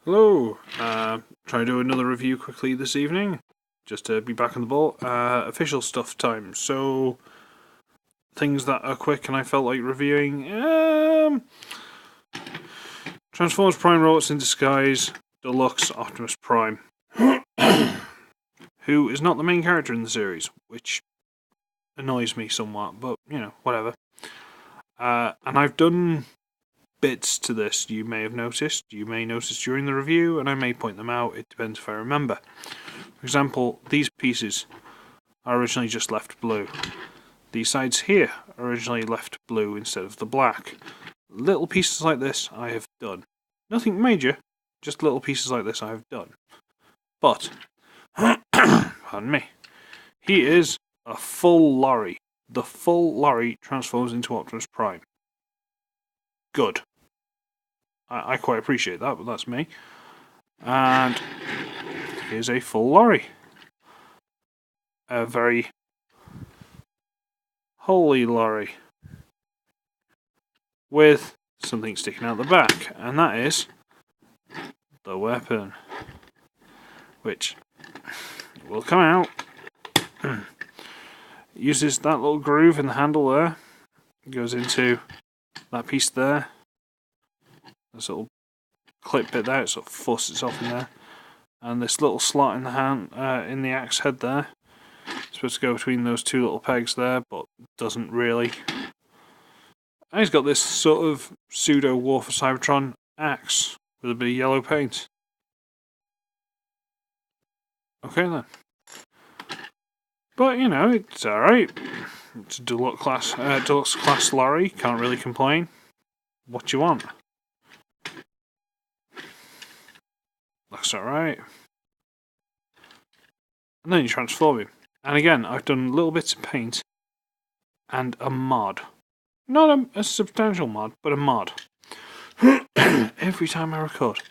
Hello, try to do another review quickly this evening, just to be back on the ball. Official stuff time, so things that are quick and I felt like reviewing. Transformers Prime Robots in Disguise, Deluxe Optimus Prime, who is not the main character in the series, which annoys me somewhat, but, you know, whatever. And I've done bits to this you may have noticed, you may notice during the review, and I may point them out, it depends if I remember. For example, these pieces are originally just left blue. These sides here are originally left blue instead of the black. Little pieces like this I have done. Nothing major, just little pieces like this I have done. But, pardon me, he is a full lorry. The full lorry transforms into Optimus Prime. Good. I quite appreciate that, but that's me. And here's a full lorry. A very holy lorry. With something sticking out the back, and that is the weapon. Which will come out. Uses that little groove in the handle there. Goes into that piece there. This little clip bit there, it sort of forces itself in there. And this little slot in the hand, in the axe head there. It's supposed to go between those two little pegs there, but doesn't really. And he's got this sort of pseudo War for Cybertron axe with a bit of yellow paint. Okay then. But you know, it's alright. It's a deluxe class lorry, can't really complain. What you want? Looks alright. And then you transform him. And again, I've done little bits of paint and a mod. Not a substantial mod, but a mod. Every time I record.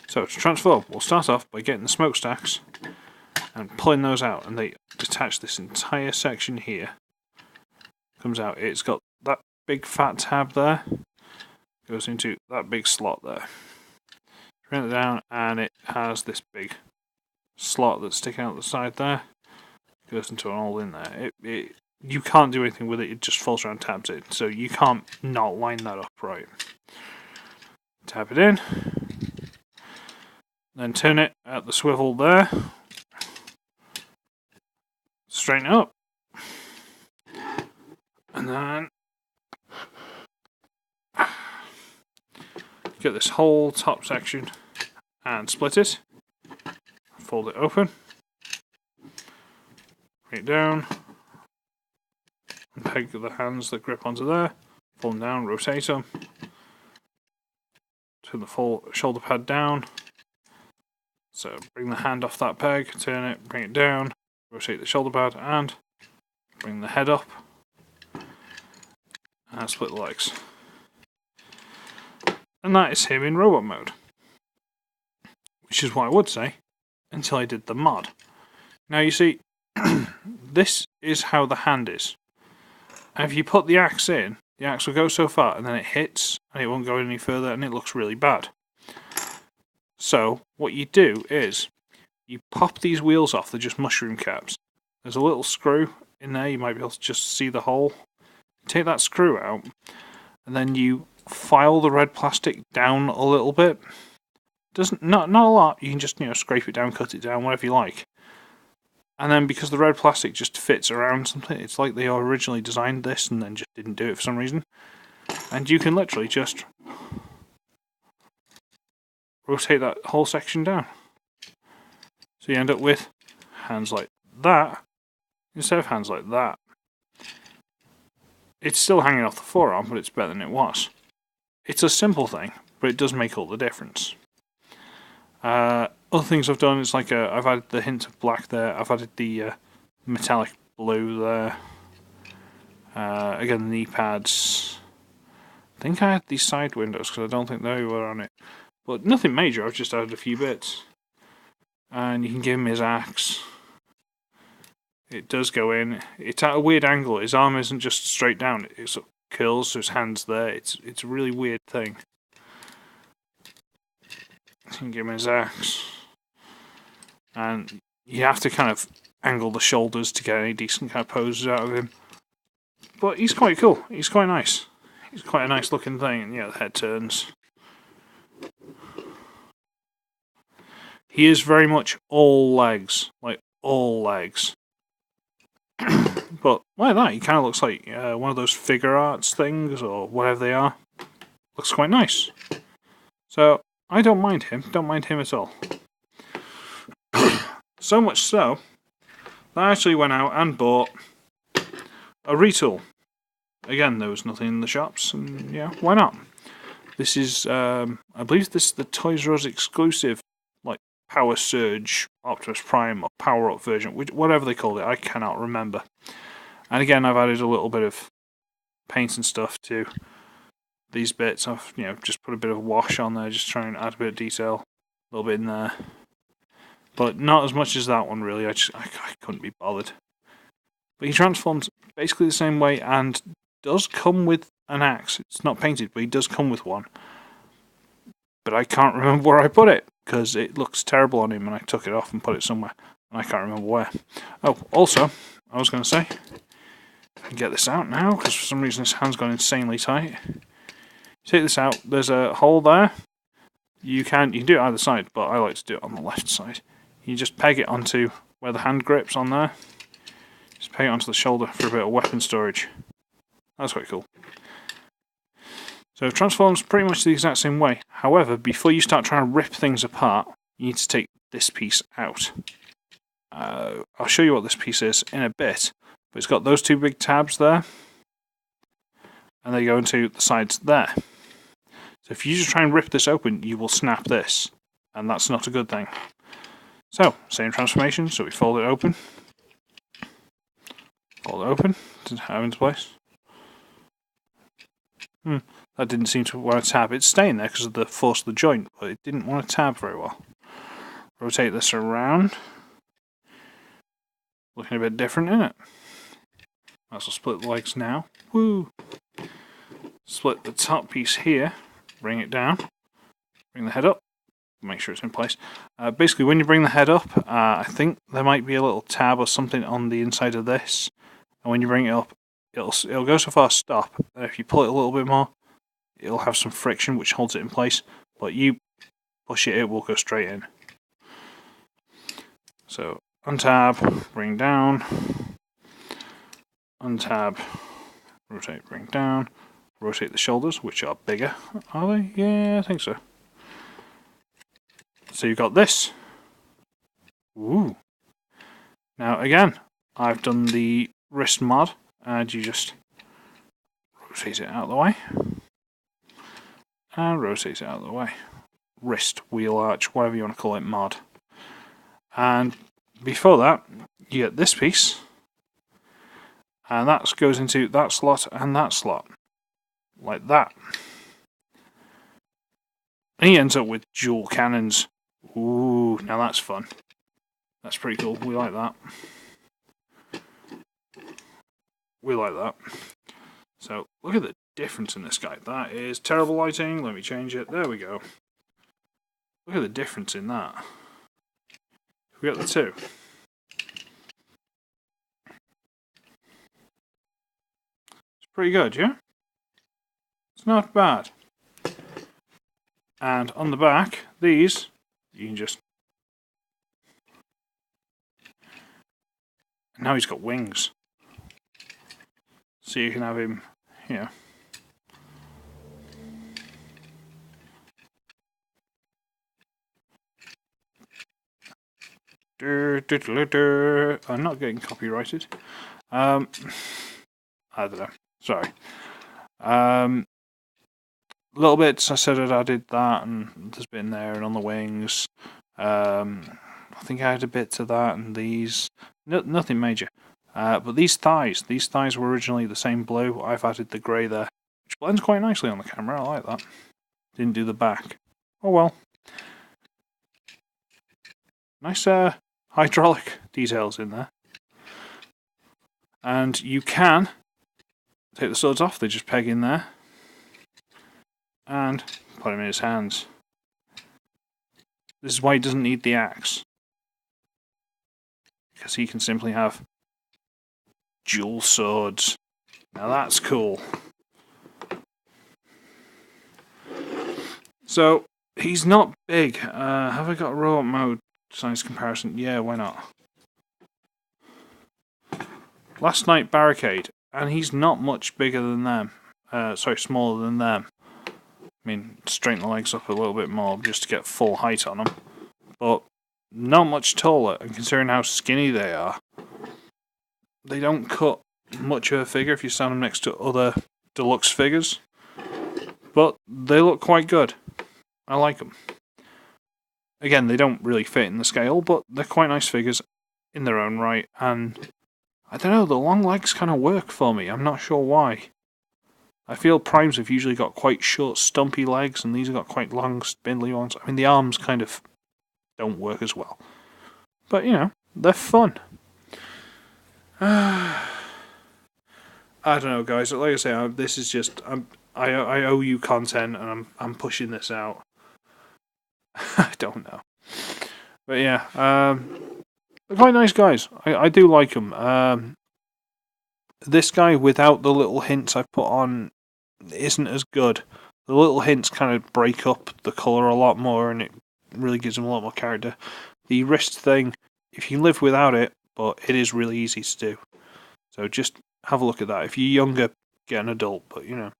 So to transform, we'll start off by getting the smokestacks and pulling those out, and they detach this entire section here. Comes out. It's got that big fat tab there. Goes into that big slot there. Bring it down, and it has this big slot that's sticking out the side there. Goes into an hole in there. You can't do anything with it. It just falls around, tabs it. So you can't not line that up right. Tap it in. Then turn it at the swivel there. Straighten it up. And then get this whole top section and split it. Fold it open. Bring it down. And peg the hands that grip onto there. Fold them down, rotate them. Turn the full shoulder pad down. So bring the hand off that peg, turn it, bring it down, rotate the shoulder pad, and bring the head up. And split the legs. And that is him in robot mode. Which is what I would say, until I did the mod. Now you see, this is how the hand is. And if you put the axe in, the axe will go so far, and then it hits, and it won't go any further, and it looks really bad. So, what you do is, you pop these wheels off, they're just mushroom caps. There's a little screw in there, you might be able to just see the hole. Take that screw out, and then you file the red plastic down a little bit. Not a lot, you can just scrape it down, cut it down, whatever you like. And then because the red plastic just fits around something, it's like they originally designed this and then just didn't do it for some reason. And you can literally just rotate that whole section down. So you end up with hands like that instead of hands like that. It's still hanging off the forearm, but it's better than it was. It's a simple thing, but it does make all the difference. Other things I've done is like I've added the hint of black there. I've added the metallic blue there. Again, the knee pads. I think I had these side windows because I don't think they were on it. But nothing major, I've just added a few bits. And you can give him his axe. It does go in. It's at a weird angle. His arm isn't just straight down. It sort of curls, so his hand's there. It's a really weird thing. and give him his axe. And you have to kind of angle the shoulders to get any decent kind of poses out of him. But he's quite cool. He's quite nice. He's quite a nice looking thing. And yeah, the head turns. He is very much all legs. Like, all legs. But like that, he kind of looks like one of those figure arts things, or whatever they are. Looks quite nice. So, I don't mind him. Don't mind him at all. So much so, that I actually went out and bought a retool. Again, there was nothing in the shops, and yeah, why not? This is, I believe this is the Toys R Us exclusive, like, Powersurge Optimus Prime, or Power Up version, whatever they called it, I cannot remember. And again, I've added a little bit of paint and stuff to these bits. I've, just put a bit of wash on there, just trying to add a bit of detail, a little bit in there. But not as much as that one, really. I couldn't be bothered. But he transforms basically the same way and does come with an axe. It's not painted, but he does come with one. But I can't remember where I put it, because it looks terrible on him, and I took it off and put it somewhere, and I can't remember where. Oh, also, I was going to say, I can get this out now, because for some reason this hand's gone insanely tight. Take this out, there's a hole there. You can do it either side, but I like to do it on the left side. You just peg it onto where the hand grips on there. Just peg it onto the shoulder for a bit of weapon storage. That's quite cool. So it transforms pretty much the exact same way. However, before you start trying to rip things apart, you need to take this piece out. I'll show you what this piece is in a bit. But it's got those two big tabs there. And they go into the sides there. So if you just try and rip this open, you will snap this. And that's not a good thing. So, same transformation, so we fold it open. Fold it open to have it into place. That didn't seem to want to tab. It's staying there because of the force of the joint, but it didn't want to tab very well. Rotate this around. Looking a bit different, isn't it? Might as well split the legs now. Woo! Split the top piece here. Bring it down. Bring the head up. Make sure it's in place. Basically, when you bring the head up, I think there might be a little tab or something on the inside of this. And when you bring it up, it'll go so far as stop. And if you pull it a little bit more, it'll have some friction which holds it in place. But you push it, it will go straight in. So, untab, bring down. Untab, rotate, bring down. Rotate the shoulders, which are bigger. Are they? Yeah, I think so. So you've got this. Ooh. Now again, I've done the wrist mod, and you just rotate it out of the way. And rotate it out of the way. Wrist, wheel arch, whatever you want to call it, mod. And before that, you get this piece. And that goes into that slot and that slot. Like that. And he ends up with dual cannons. Ooh, now that's fun. That's pretty cool. We like that. We like that. So, look at the difference in this guy. That is terrible lighting. Let me change it. There we go. Look at the difference in that. We got the two. It's pretty good, yeah? It's not bad. And on the back, these, you can just... Now he's got wings. So you can have him here. I'm not getting copyrighted. I don't know. Sorry. Little bits, I said I'd added that, and there's a bit in there, and on the wings. I think I had a bit to that, and these. Nothing major. But these thighs were originally the same blue. I've added the grey there, which blends quite nicely on the camera. I like that. Didn't do the back. Oh well. Nice hydraulic details in there. And you can take the swords off, they just peg in there. And put him in his hands. This is why he doesn't need the axe. Because he can simply have dual swords. Now that's cool. So, he's not big. Have I got a robot mode size comparison? Yeah, why not? Last Night Barricade, and he's not much bigger than them. Sorry, smaller than them. I mean, straighten the legs up a little bit more just to get full height on them. But not much taller, and considering how skinny they are, they don't cut much of a figure if you stand them next to other deluxe figures. But they look quite good. I like them. Again, they don't really fit in the scale, but they're quite nice figures in their own right, and I don't know, the long legs kind of work for me. I'm not sure why. I feel Primes have usually got quite short, stumpy legs, and these have got quite long, spindly ones. I mean, the arms kind of don't work as well. But, you know, they're fun. I don't know, guys. Like I say, this is just... I owe you content, and I'm pushing this out. I don't know. But yeah, they're quite nice guys. I do like them. This guy, without the little hints I put on, isn't as good. The little hints kind of break up the colour a lot more, and it really gives him a lot more character. The wrist thing, if you live without it, but it is really easy to do. So just have a look at that. If you're younger, get an adult, but you know.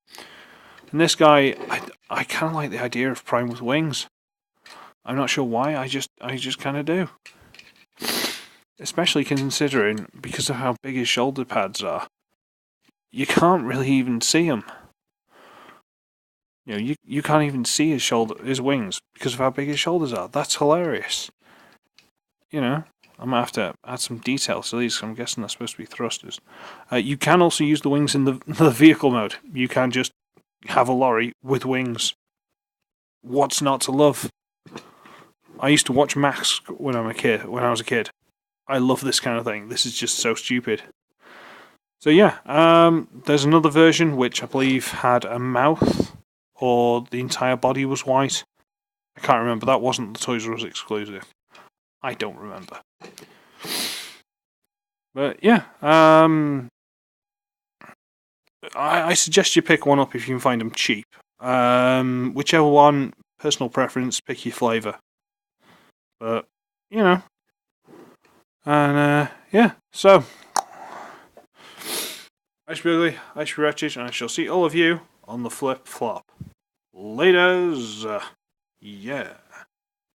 And this guy, I kind of like the idea of Prime with wings. I'm not sure why, I just kind of do. Especially considering, because of how big his shoulder pads are, you can't really even see him. You know, you can't even see his wings because of how big his shoulders are. That's hilarious. You know, I might have to add some details to these, because I'm guessing they're supposed to be thrusters. You can also use the wings in the vehicle mode. You can just have a lorry with wings. What's not to love? I used to watch Max when I was a kid. I love this kind of thing. This is just so stupid. So yeah, there's another version which I believe had a mouth, or the entire body was white. I can't remember. That wasn't the Toys R Us exclusive. I don't remember. But yeah, I suggest you pick one up if you can find them cheap. Whichever one, personal preference, pick your flavour. But, you know. And, yeah, so. I should be ugly, I should be wretched, and I shall see all of you on the flip flop. Laters. Yeah.